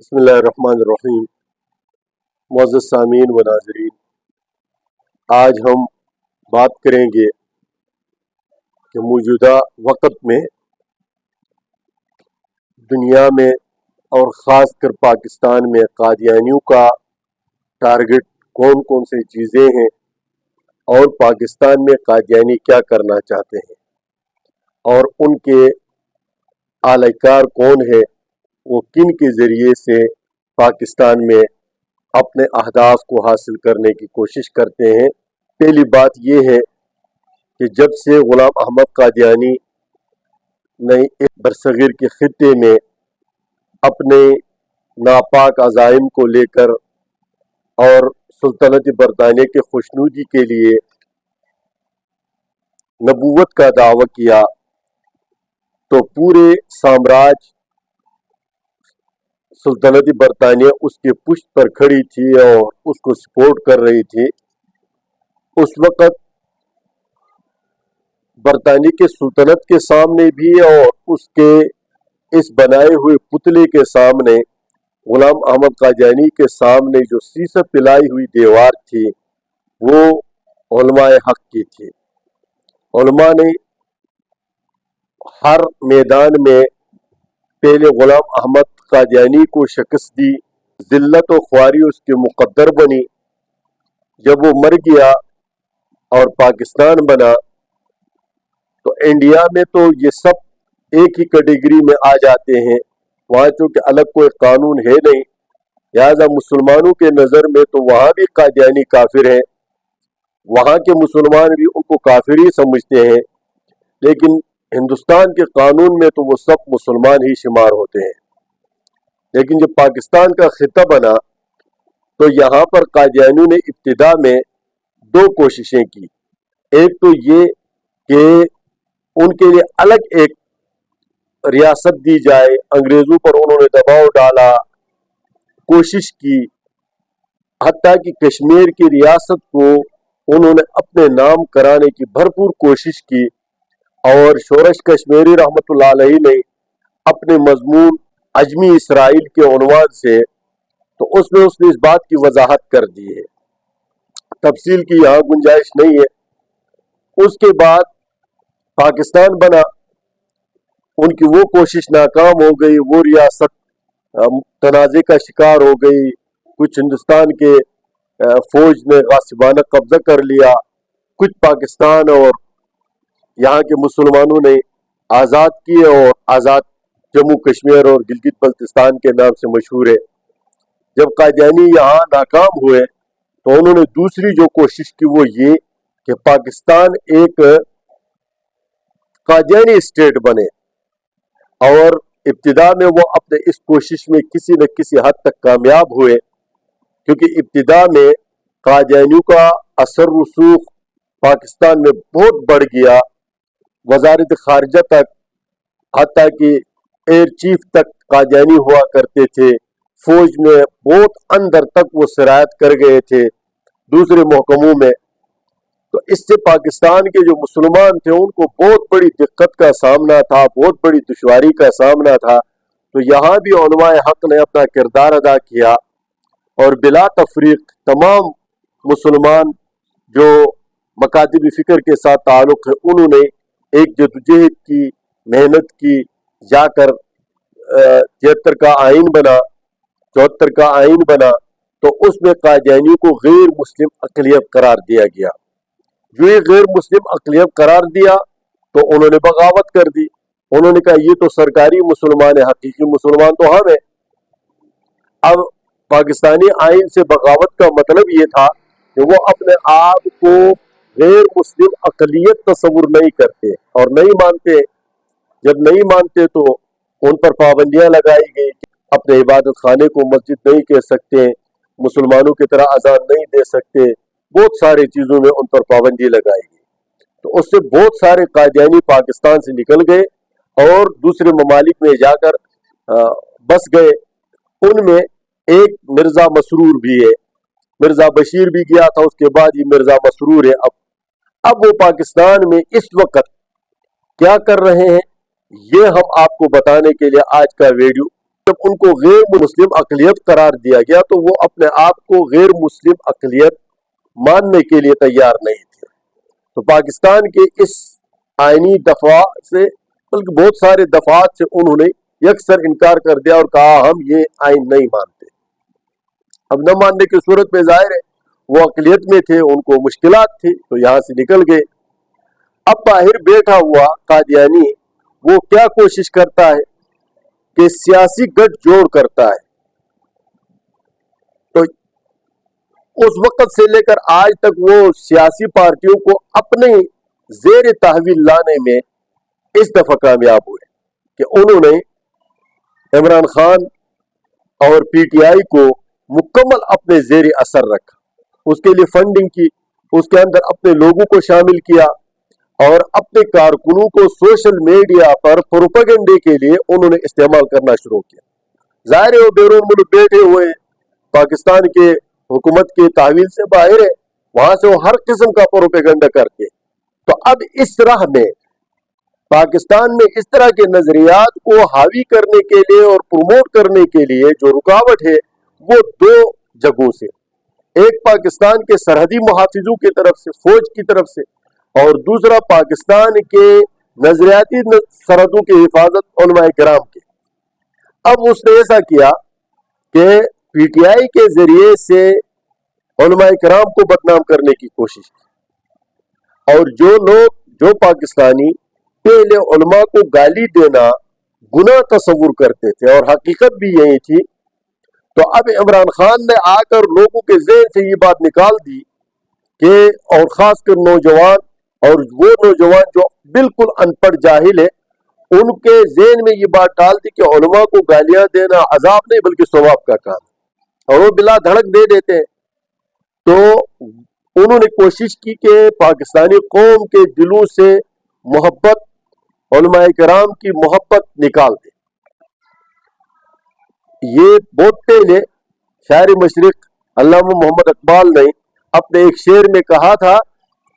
بسم اللہ الرحمن الرحیم۔ معزز سامعین و ناظرین، آج ہم بات کریں گے کہ موجودہ وقت میں دنیا میں اور خاص کر پاکستان میں قادیانیوں کا ٹارگٹ کون کون سی چیزیں ہیں اور پاکستان میں قادیانی کیا کرنا چاہتے ہیں اور ان کے اعلی کار کون ہے، وہ کن کے ذریعے سے پاکستان میں اپنے اہداف کو حاصل کرنے کی کوشش کرتے ہیں۔ پہلی بات یہ ہے کہ جب سے غلام احمد قادیانی نے اس برصغیر کے خطے میں اپنے ناپاک عزائم کو لے کر اور سلطنت برطانیہ کے خوشنودی کے لیے نبوت کا دعویٰ کیا تو پورے سامراج سلطنت برطانیہ اس کے پشت پر کھڑی تھی اور اس کو سپورٹ کر رہی تھی۔ اس وقت برطانیہ کے سلطنت کے سامنے بھی اور اس کے اس بنائے ہوئے پتلے کے سامنے غلام احمد قادیانی کے سامنے جو سیسہ پلائی ہوئی دیوار تھی وہ علماء حق کی تھی۔ علماء نے ہر میدان میں پہلے غلام احمد قادیانی کو شکست دی، ذلت و خواری اس کے مقدر بنی۔ جب وہ مر گیا اور پاکستان بنا تو انڈیا میں تو یہ سب ایک ہی کیٹیگری میں آ جاتے ہیں، وہاں چونکہ الگ کوئی قانون ہے نہیں، لہذا مسلمانوں کے نظر میں تو وہاں بھی قادیانی کافر ہیں، وہاں کے مسلمان بھی ان کو کافر ہی سمجھتے ہیں، لیکن ہندوستان کے قانون میں تو وہ سب مسلمان ہی شمار ہوتے ہیں۔ لیکن جب پاکستان کا خطہ بنا تو یہاں پر قادیانیوں نے ابتدا میں دو کوششیں کی۔ ایک تو یہ کہ ان کے لیے الگ ایک ریاست دی جائے، انگریزوں پر انہوں نے دباؤ ڈالا، کوشش کی، حتیٰ کہ کشمیر کی ریاست کو انہوں نے اپنے نام کرانے کی بھرپور کوشش کی، اور شورش کشمیری رحمۃ اللہ علیہ نے اپنے مضمون عجمی اسرائیل کے عنوان سے تو اس میں اس نے اس بات کی وضاحت کر دی ہے، تفصیل کی یہاں گنجائش نہیں ہے۔ اس کے بعد پاکستان بنا، ان کی وہ کوشش ناکام ہو گئی، وہ ریاست تنازع کا شکار ہو گئی، کچھ ہندوستان کے فوج نے غاصبانہ قبضہ کر لیا، کچھ پاکستان اور یہاں کے مسلمانوں نے آزاد کیے، اور آزاد جموں کشمیر اور گلگت بلتستان کے نام سے مشہور ہے۔ جب قادیانی یہاں ناکام ہوئے تو انہوں نے دوسری جو کوشش کی وہ یہ کہ پاکستان ایک قادیانی اسٹیٹ بنے، اور ابتدا میں وہ اپنے اس کوشش میں کسی نہ کسی حد تک کامیاب ہوئے، کیونکہ ابتدا میں قادیانیوں کا اثر رسوخ پاکستان میں بہت بڑھ گیا، وزارت خارجہ تک، حتیٰ کہ ایئر چیف تک قادیانی ہوا کرتے تھے، فوج میں بہت اندر تک وہ سرایت کر گئے تھے دوسرے محکموں میں۔ تو اس سے پاکستان کے جو مسلمان تھے ان کو بہت بڑی دقت کا سامنا تھا، بہت بڑی دشواری کا سامنا تھا۔ تو یہاں بھی علماء حق نے اپنا کردار ادا کیا، اور بلا تفریق تمام مسلمان جو مکاتب فکر کے ساتھ تعلق ہے انہوں نے ایک جدوجہد کی، محنت کی، جا کر 73 کا آئین بنا، 74 کا آئین بنا، تو اس میں قادیانیوں کو غیر مسلم اقلیت قرار دیا گیا۔ جو یہ غیر مسلم اقلیت قرار دیا تو انہوں نے بغاوت کر دی، انہوں نے کہا یہ تو سرکاری مسلمان ہے، حقیقی مسلمان تو ہم ہیں۔ اب پاکستانی آئین سے بغاوت کا مطلب یہ تھا کہ وہ اپنے آپ کو غیر مسلم اقلیت تصور نہیں کرتے اور نہیں مانتے۔ جب نہیں مانتے تو ان پر پابندیاں لگائی گئی کہ اپنے عبادت خانے کو مسجد نہیں کہہ سکتے، مسلمانوں کی طرح اذان نہیں دے سکتے، بہت ساری چیزوں میں ان پر پابندی لگائی گئی۔ تو اس سے بہت سارے قادیانی پاکستان سے نکل گئے اور دوسرے ممالک میں جا کر بس گئے۔ ان میں ایک مرزا مسرور بھی ہے، مرزا بشیر بھی گیا تھا، اس کے بعد یہ مرزا مسرور ہے۔ اب وہ پاکستان میں اس وقت کیا کر رہے ہیں یہ ہم آپ کو بتانے کے لیے آج کا ویڈیو جب ان کو غیر مسلم اقلیت قرار دیا گیا تو وہ اپنے آپ کو غیر مسلم اقلیت ماننے کے لیے تیار نہیں تھے. تو پاکستان کے اس آئینی دفاع سے بلکہ بہت سارے دفعات سے انہوں نے یکسر انکار کر دیا اور کہا ہم یہ آئین نہیں مانتے. اب نہ ماننے کی صورت میں ظاہر ہے وہ اقلیت میں تھے, ان کو مشکلات تھی تو یہاں سے نکل گئے. اب باہر بیٹھا ہوا قادیانی وہ کیا کوشش کرتا ہے کہ سیاسی گٹھ جوڑ کرتا ہے. تو اس وقت سے لے کر آج تک وہ سیاسی پارٹیوں کو اپنے زیر تحویل لانے میں اس دفعہ کامیاب ہوئے کہ انہوں نے عمران خان اور پی ٹی آئی کو مکمل اپنے زیر اثر رکھا, اس کے لیے فنڈنگ کی, اس کے اندر اپنے لوگوں کو شامل کیا اور اپنے کارکنوں کو سوشل میڈیا پر پروپیگنڈے کے لیے انہوں نے استعمال کرنا شروع کیا. ظاہر ہے وہ بیرون ملک بیٹھے ہوئے پاکستان کے حکومت کے تحویل سے باہر ہے, وہاں سے وہ ہر قسم کا پروپیگنڈا کرتے. تو اب اس راہ میں پاکستان میں اس طرح کے نظریات کو حاوی کرنے کے لیے اور پروموٹ کرنے کے لیے جو رکاوٹ ہے وہ دو جگہوں سے, ایک پاکستان کے سرحدی محافظوں کی طرف سے, فوج کی طرف سے, اور دوسرا پاکستان کے نظریاتی سرحدوں کی حفاظت علماء کرام کے. اب اس نے ایسا کیا کہ پی ٹی آئی کے ذریعے سے علماء کرام کو بدنام کرنے کی کوشش کی, اور جو پاکستانی پہلے علماء کو گالی دینا گناہ تصور کرتے تھے اور حقیقت بھی یہی تھی, تو اب عمران خان نے آ کر لوگوں کے ذہن سے یہ بات نکال دی کہ, اور خاص کر نوجوان, اور وہ نوجوان جو بالکل ان پڑھ جاہل ہے ان کے ذہن میں یہ بات ڈال دی کہ علماء کو گالیاں دینا عذاب نہیں بلکہ ثواب کا کام ہے, اور وہ بلا دھڑک دے دیتے ہیں. تو انہوں نے کوشش کی کہ پاکستانی قوم کے دلوں سے محبت, علماء کرام کی محبت نکال دے. یہ بہت پہلے شاعر مشرق علامہ محمد اقبال نے اپنے ایک شعر میں کہا تھا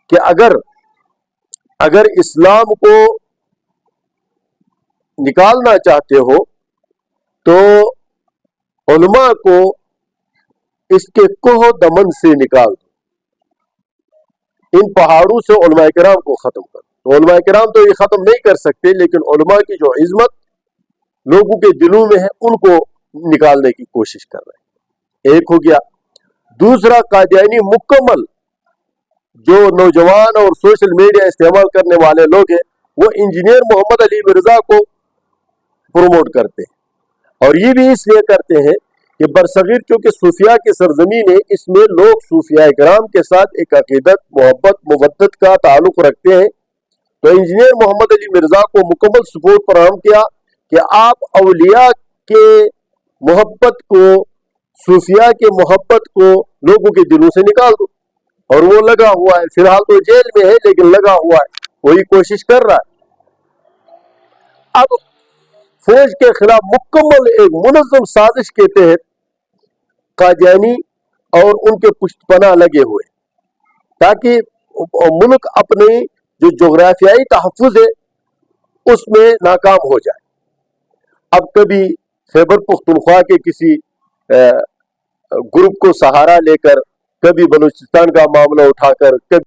کہ اگر اسلام کو نکالنا چاہتے ہو تو علماء کو اس کے کوہ دمن سے نکال دو, ان پہاڑوں سے علماء کرام کو ختم کر دو. تو علماء کرام تو یہ ختم نہیں کر سکتے, لیکن علماء کی جو عظمت لوگوں کے دلوں میں ہے ان کو نکالنے کی کوشش کر رہے ہیں. ایک ہو گیا. دوسرا, قادیانی مکمل جو نوجوان اور سوشل میڈیا استعمال کرنے والے لوگ ہیں وہ انجینئر محمد علی مرزا کو پروموٹ کرتے ہیں, اور یہ بھی اس لیے کرتے ہیں کہ برصغیر چونکہ صوفیاء کی سرزمین ہے, اس میں لوگ صوفیاء کرام کے ساتھ ایک عقیدت, محبت, مودت کا تعلق رکھتے ہیں. تو انجینئر محمد علی مرزا کو مکمل سپورٹ فراہم کیا کہ آپ اولیاء کے محبت کو, صوفیاء کے محبت کو لوگوں کے دلوں سے نکال دو. اور وہ لگا ہوا ہے, فی الحال تو جیل میں ہے لیکن لگا ہوا ہے, وہی کوشش کر رہا ہے. اب فوج کے خلاف مکمل ایک منظم سازش کے تحت قادیانی اور ان کے پشت پناہ لگے ہوئے تاکہ ملک اپنے جو جغرافیائی تحفظ ہے اس میں ناکام ہو جائے. اب کبھی خیبر پختونخوا کے کسی گروپ کو سہارا لے کر, کبھی بلوچستان کا معاملہ اٹھا کر, کبھی